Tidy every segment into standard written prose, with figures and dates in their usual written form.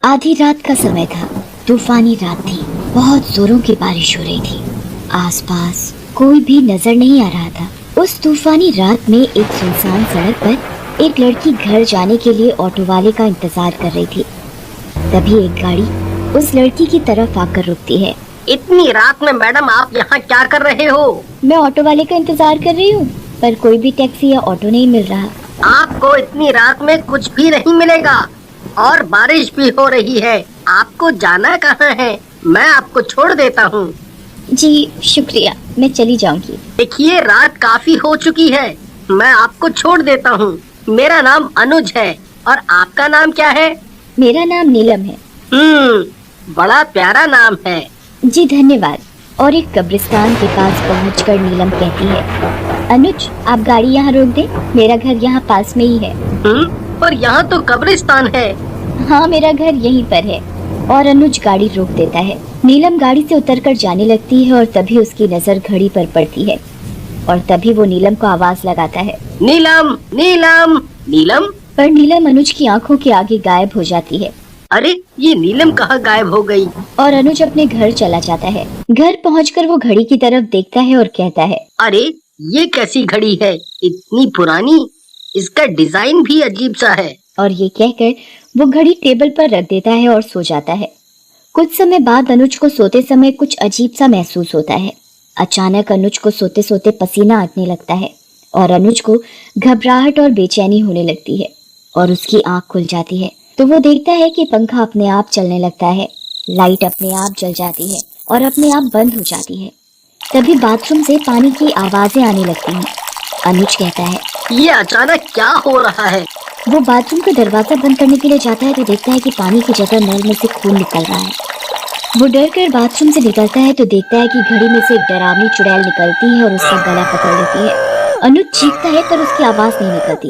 आधी रात का समय था। तूफानी रात थी। बहुत जोरों की बारिश हो रही थी। आसपास कोई भी नजर नहीं आ रहा था। उस तूफानी रात में एक सुनसान सड़क पर एक लड़की घर जाने के लिए ऑटो वाले का इंतजार कर रही थी। तभी एक गाड़ी उस लड़की की तरफ आकर रुकती है। इतनी रात में मैडम आप यहाँ क्या कर रहे हो? मैं ऑटो वाले का इंतजार कर रही हूँ, पर कोई भी टैक्सी या ऑटो नहीं मिल रहा। आपको इतनी रात में कुछ भी नहीं मिलेगा और बारिश भी हो रही है। आपको जाना कहाँ है? मैं आपको छोड़ देता हूँ। जी शुक्रिया, मैं चली जाऊंगी। देखिए रात काफी हो चुकी है, मैं आपको छोड़ देता हूँ। मेरा नाम अनुज है और आपका नाम क्या है? मेरा नाम नीलम है। बड़ा प्यारा नाम है। जी धन्यवाद। और एक कब्रिस्तान के पास पहुंचकर नीलम कहती है, अनुज आप गाड़ी यहाँ रोक दे, मेरा घर यहाँ पास में ही है। पर यहाँ तो कब्रिस्तान है। हाँ मेरा घर यहीं पर है। और अनुज गाड़ी रोक देता है। नीलम गाड़ी से उतरकर जाने लगती है और तभी उसकी नजर घड़ी पर पड़ती है और तभी वो नीलम को आवाज लगाता है, नीलम नीलम नीलम। पर नीलम अनुज की आंखों के आगे गायब हो जाती है। अरे ये नीलम कहाँ गायब हो गई? और अनुज अपने घर चला जाता है। घर पहुंचकर वो घड़ी की तरफ देखता है और कहता है, अरे ये कैसी घड़ी है, इतनी पुरानी, इसका डिजाइन भी अजीब सा है। और ये कहकर वो घड़ी टेबल पर रख देता है और सो जाता है। कुछ समय बाद अनुज को सोते समय कुछ अजीब सा महसूस होता है। अचानक अनुज को सोते सोते पसीना आने लगता है और अनुज को घबराहट और बेचैनी होने लगती है और उसकी आंख खुल जाती है तो वो देखता है कि पंखा अपने आप चलने लगता है, लाइट अपने आप जल जाती है और अपने आप बंद हो जाती है। तभी बाथरूम से पानी की आवाजें आने लगती हैं। अनुज कहता है, ये अचानक क्या हो रहा है? वो बाथरूम का दरवाजा बंद करने के लिए जाता है तो देखता है कि पानी की जगह नल में से खून निकल रहा है। वो डर कर बाथरूम से निकलता है तो देखता है कि घड़ी में से एक डरावनी चुड़ैल निकलती है और उसका गला पकड़ लेती है। अनुज चीखता है पर उसकी आवाज नहीं निकलती।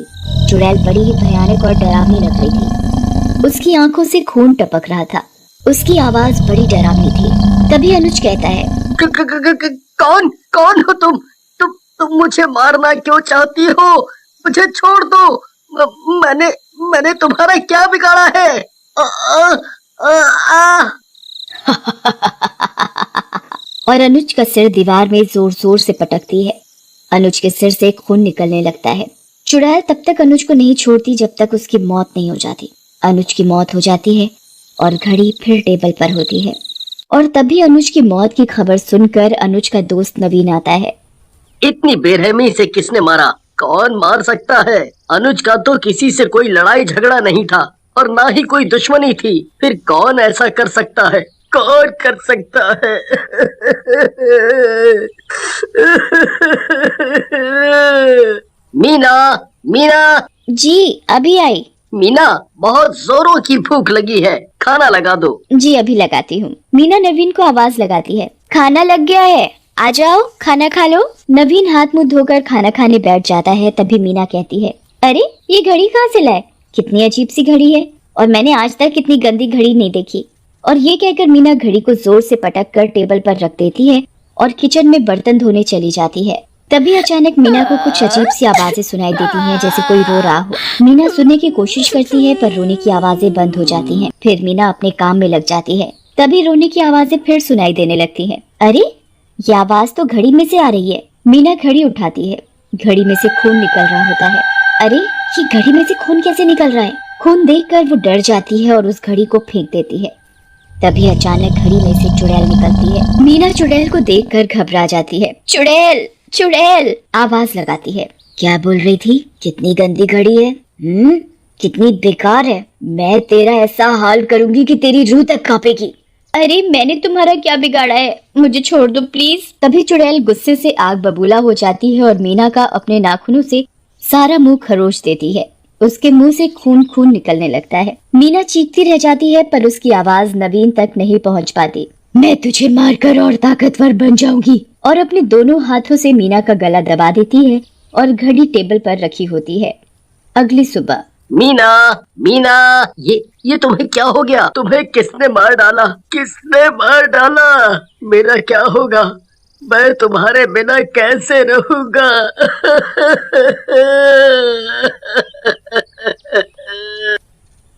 चुड़ैल बड़ी ही भयानक और डरावनी लग रही थी। उसकी आंखों से खून टपक रहा था। उसकी आवाज बड़ी डरावनी थी। तभी अनुज कहता है, कौन कौन हो तुम? तुम मुझे मारना क्यों चाहती हो? मुझे छोड़ दो। मैंने तुम्हारा क्या बिगाड़ा है? और अनुज का सिर दीवार में जोर जोर से पटकती है। अनुज के सिर से खून निकलने लगता है। चुड़ैल तब तक अनुज को नहीं छोड़ती जब तक उसकी मौत नहीं हो जाती। अनुज की मौत हो जाती है और घड़ी फिर टेबल पर होती है और तभी अनुज की मौत की खबर सुनकर अनुज का दोस्त नवीन आता है। इतनी बेरहमी से किसने मारा? कौन मार सकता है? अनुज का तो किसी से कोई लड़ाई झगड़ा नहीं था और ना ही कोई दुश्मनी थी। फिर कौन ऐसा कर सकता है? कौन कर सकता है? मीना, मीना। जी अभी आई। मीना बहुत जोरों की भूख लगी है, खाना लगा दो। जी अभी लगाती हूँ। मीना नवीन को आवाज लगाती है, खाना लग गया है, आ जाओ खाना खा लो। नवीन हाथ मुंह धोकर खाना खाने बैठ जाता है। तभी मीना कहती है, अरे ये घड़ी कहाँ से लाए? कितनी अजीब सी घड़ी है और मैंने आज तक इतनी गंदी घड़ी नहीं देखी। और ये कहकर मीना घड़ी को जोर से पटक कर टेबल पर रख देती है और किचन में बर्तन धोने चली जाती है। तभी अचानक मीना को कुछ अजीब सी आवाजें सुनाई देती हैं, जैसे कोई रो रहा हो। मीना सुनने की कोशिश करती है पर रोने की आवाजें बंद हो जाती हैं। फिर मीना अपने काम में लग जाती है। तभी रोने की आवाजें फिर सुनाई देने लगती हैं। अरे ये आवाज तो घड़ी में से आ रही है। मीना घड़ी उठाती है। घड़ी में से खून निकल रहा होता है। अरे ये घड़ी में से खून कैसे निकल रहा है? खून देखकर वो डर जाती है और उस घड़ी को फेंक देती है। तभी अचानक घड़ी में से चुड़ैल निकलती है। मीना चुड़ैल को देखकर घबरा जाती है। चुड़ैल चुड़ैल आवाज लगाती है। क्या बोल रही थी? कितनी गंदी घड़ी है, कितनी बेकार है। मैं तेरा ऐसा हाल करूंगी कि तेरी रूह तक कांपेगी। अरे मैंने तुम्हारा क्या बिगाड़ा है? मुझे छोड़ दो प्लीज। तभी चुड़ैल गुस्से से आग बबूला हो जाती है और मीना का अपने नाखूनों से सारा मुंह खरोच देती है। उसके मुंह से खून खून निकलने लगता है। मीना चीखती रह जाती है पर उसकी आवाज नवीन तक नहीं पहुंच पाती। मैं तुझे मारकर और ताकतवर बन जाऊंगी। और अपने दोनों हाथों से मीना का गला दबा देती है और घड़ी टेबल पर रखी होती है। अगली सुबह, मीना, मीना, ये तुम्हें क्या हो गया? तुम्हें किसने मार डाला? किसने मार डाला? मेरा क्या होगा? मैं तुम्हारे बिना कैसे रहूंगा?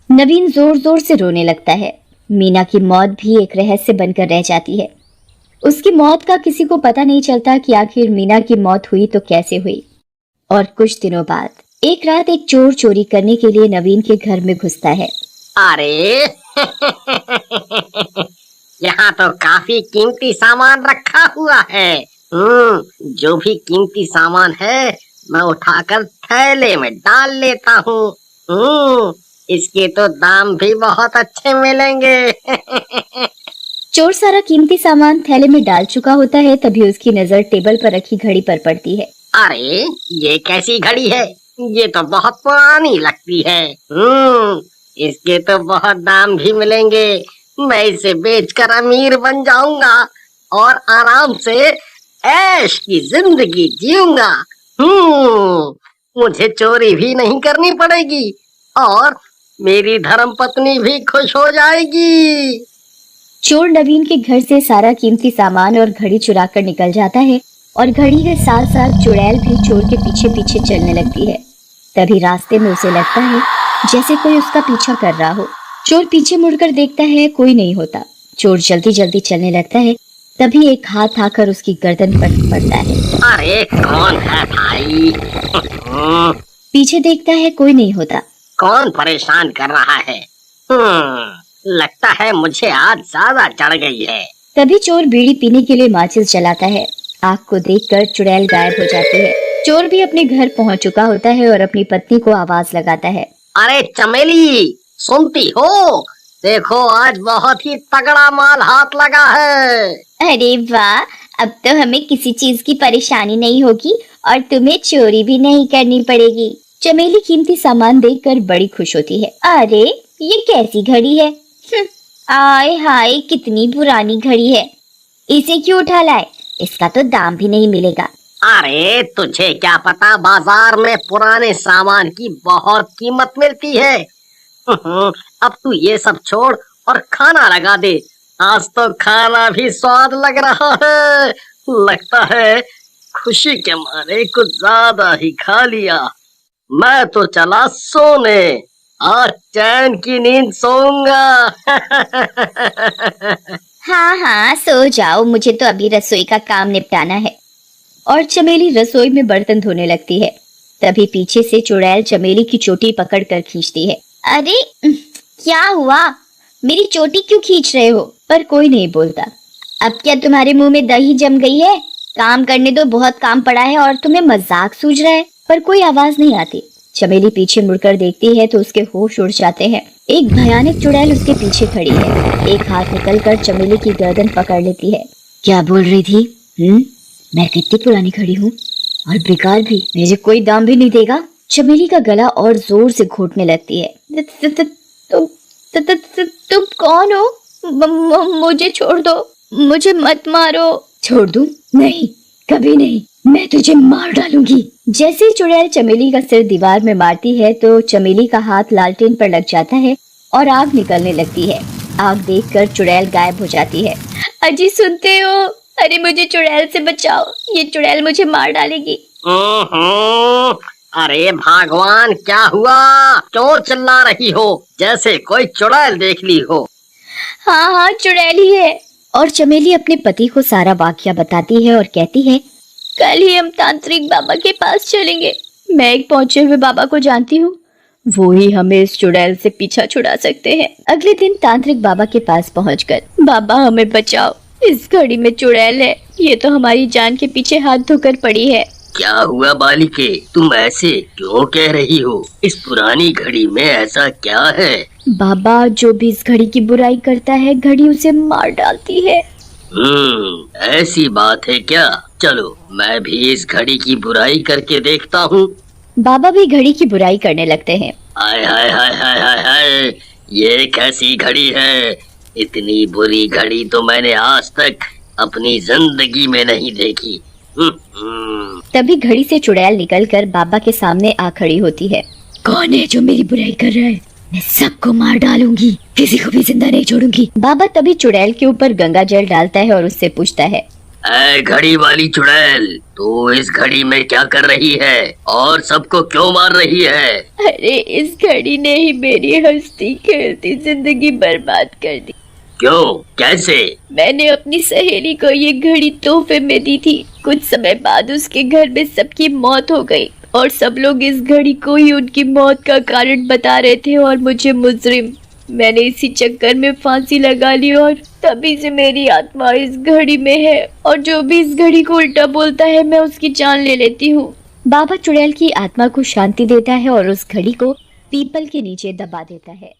नवीन जोर जोर से रोने लगता है। मीना की मौत भी एक रहस्य बनकर रह जाती है। उसकी मौत का किसी को पता नहीं चलता कि आखिर मीना की मौत हुई तो कैसे हुई। और कुछ दिनों बाद एक रात एक चोर चोरी करने के लिए नवीन के घर में घुसता है। अरे यहाँ तो काफी कीमती सामान रखा हुआ है। जो भी कीमती सामान है मैं उठाकर थैले में डाल लेता हूँ। इसके तो दाम भी बहुत अच्छे मिलेंगे। चोर सारा कीमती सामान थैले में डाल चुका होता है, तभी उसकी नजर टेबल पर रखी घड़ी पर पड़ती है। अरे ये कैसी घड़ी है? ये तो बहुत पुरानी लगती है। इसके तो बहुत दाम भी मिलेंगे। मैं इसे बेचकर अमीर बन जाऊंगा और आराम से ऐश की जिंदगी जीऊंगा। मुझे चोरी भी नहीं करनी पड़ेगी और मेरी धर्मपत्नी भी खुश हो जाएगी। चोर नवीन के घर से सारा कीमती सामान और घड़ी चुरा कर निकल जाता है और घड़ी के साथ साथ चुड़ैल भी चोर के पीछे पीछे चलने लगती है। तभी रास्ते में उसे लगता है जैसे कोई उसका पीछा कर रहा हो। चोर पीछे मुड़कर देखता है, कोई नहीं होता। चोर जल्दी जल्दी चलने लगता है, तभी एक हाथ आकर उसकी गर्दन पर पड़ता है। अरे कौन है भाई? पीछे देखता है, कोई नहीं होता। कौन परेशान कर रहा है? लगता है मुझे आज ज्यादा चढ़ गई है। तभी चोर बीड़ी पीने के लिए माचिस जलाता है। आग को देखकर चुड़ैल गायब हो जाती है। चोर भी अपने घर पहुंच चुका होता है और अपनी पत्नी को आवाज लगाता है। अरे चमेली, सुनती हो? देखो आज बहुत ही तगड़ा माल हाथ लगा है। अरे वाह, अब तो हमें किसी चीज की परेशानी नहीं होगी और तुम्हें चोरी भी नहीं करनी पड़ेगी। चमेली कीमती सामान देखकर बड़ी खुश होती है। अरे ये कैसी घड़ी है? आय हाय, कितनी पुरानी घड़ी है। इसे क्यों उठा लाए? इसका तो दाम भी नहीं मिलेगा। अरे तुझे क्या पता, बाजार में पुराने सामान की बहुत कीमत मिलती है। अब तू ये सब छोड़ और खाना लगा दे। आज तो खाना भी स्वाद लग रहा है। लगता है खुशी के मारे कुछ ज्यादा ही खा लिया। मैं तो चला सोने, आज चैन की नींद सोऊंगा। हाँ हाँ, सो जाओ, मुझे तो अभी रसोई का काम निपटाना है। और चमेली रसोई में बर्तन धोने लगती है। तभी पीछे से चुड़ैल चमेली की चोटी पकड़कर खींचती है। अरे क्या हुआ? मेरी चोटी क्यों खींच रहे हो? पर कोई नहीं बोलता। अब क्या तुम्हारे मुंह में दही जम गई है? काम करने दो, बहुत काम पड़ा है और तुम्हें मजाक सूझ रहा है। पर कोई आवाज नहीं आती। चमेली पीछे मुड़कर देखती है तो उसके होश उड़ जाते हैं। एक भयानक चुड़ैल उसके पीछे खड़ी है। एक हाथ निकलकर चमेली की गर्दन पकड़ लेती है। क्या बोल रही थी? मैं कितनी पुरानी खड़ी हूँ और बेकार भी, मुझे कोई दाम भी नहीं देगा। चमेली का गला और जोर से घोटने लगती है। तुम कौन हो? मुझे छोड़ दो, मुझे मत मारो। छोड़ दूं? नहीं, कभी नहीं, मैं तुझे मार डालूंगी। जैसे ही चुड़ैल चमेली का सिर दीवार में मारती है तो चमेली का हाथ लालटेन पर लग जाता है और आग निकलने लगती है। आग देखकर चुड़ैल गायब हो जाती है। अजी सुनते हो? अरे मुझे चुड़ैल से बचाओ, ये चुड़ैल मुझे मार डालेगी। अरे भगवान, क्या हुआ? क्यों चिल्ला रही हो जैसे कोई चुड़ैल देख ली हो? हाँ हाँ, चुड़ैल ही है। और चमेली अपने पति को सारा वाकया बताती है और कहती है, कल ही हम तांत्रिक बाबा के पास चलेंगे। मैं एक पहुंचे हुए बाबा को जानती हूँ, वो ही हमें इस चुड़ैल से पीछा छुड़ा सकते हैं। अगले दिन तांत्रिक बाबा के पास पहुंचकर, बाबा हमें बचाओ, इस घड़ी में चुड़ैल है, ये तो हमारी जान के पीछे हाथ धोकर पड़ी है। क्या हुआ बालिके, तुम ऐसे क्यों कह रही हो? इस पुरानी घड़ी में ऐसा क्या है? बाबा, जो भी इस घड़ी की बुराई करता है, घड़ी उसे मार डालती है। ऐसी बात है क्या? चलो मैं भी इस घड़ी की बुराई करके देखता हूँ। बाबा भी घड़ी की बुराई करने लगते हैं। हाय हाय हाय हाय हाय हाय, ये कैसी घड़ी है? इतनी बुरी घड़ी तो मैंने आज तक अपनी जिंदगी में नहीं देखी। तभी घड़ी से चुड़ैल निकलकर बाबा के सामने आ खड़ी होती है। कौन है जो मेरी बुराई कर रहा है? मैं सबको मार डालूंगी, किसी को भी जिंदा नहीं छोड़ूंगी। बाबा तभी चुड़ैल के ऊपर गंगा जल डालता है और उससे पूछता है, ऐ घड़ी वाली चुड़ैल, तू इस घड़ी में क्या कर रही है और सबको क्यों मार रही है? अरे इस घड़ी ने ही मेरी हंसती खेलती जिंदगी बर्बाद कर दी। क्यों, कैसे? मैंने अपनी सहेली को ये घड़ी तोहफे में दी थी। कुछ समय बाद उसके घर में सबकी मौत हो गई और सब लोग इस घड़ी को ही उनकी मौत का कारण बता रहे थे और मुझे मुजरिम। मैंने इसी चक्कर में फांसी लगा ली और तभी से मेरी आत्मा इस घड़ी में है और जो भी इस घड़ी को उल्टा बोलता है मैं उसकी जान ले लेती हूँ। बाबा चुड़ैल की आत्मा को शांति देता है और उस घड़ी को पीपल के नीचे दबा देता है।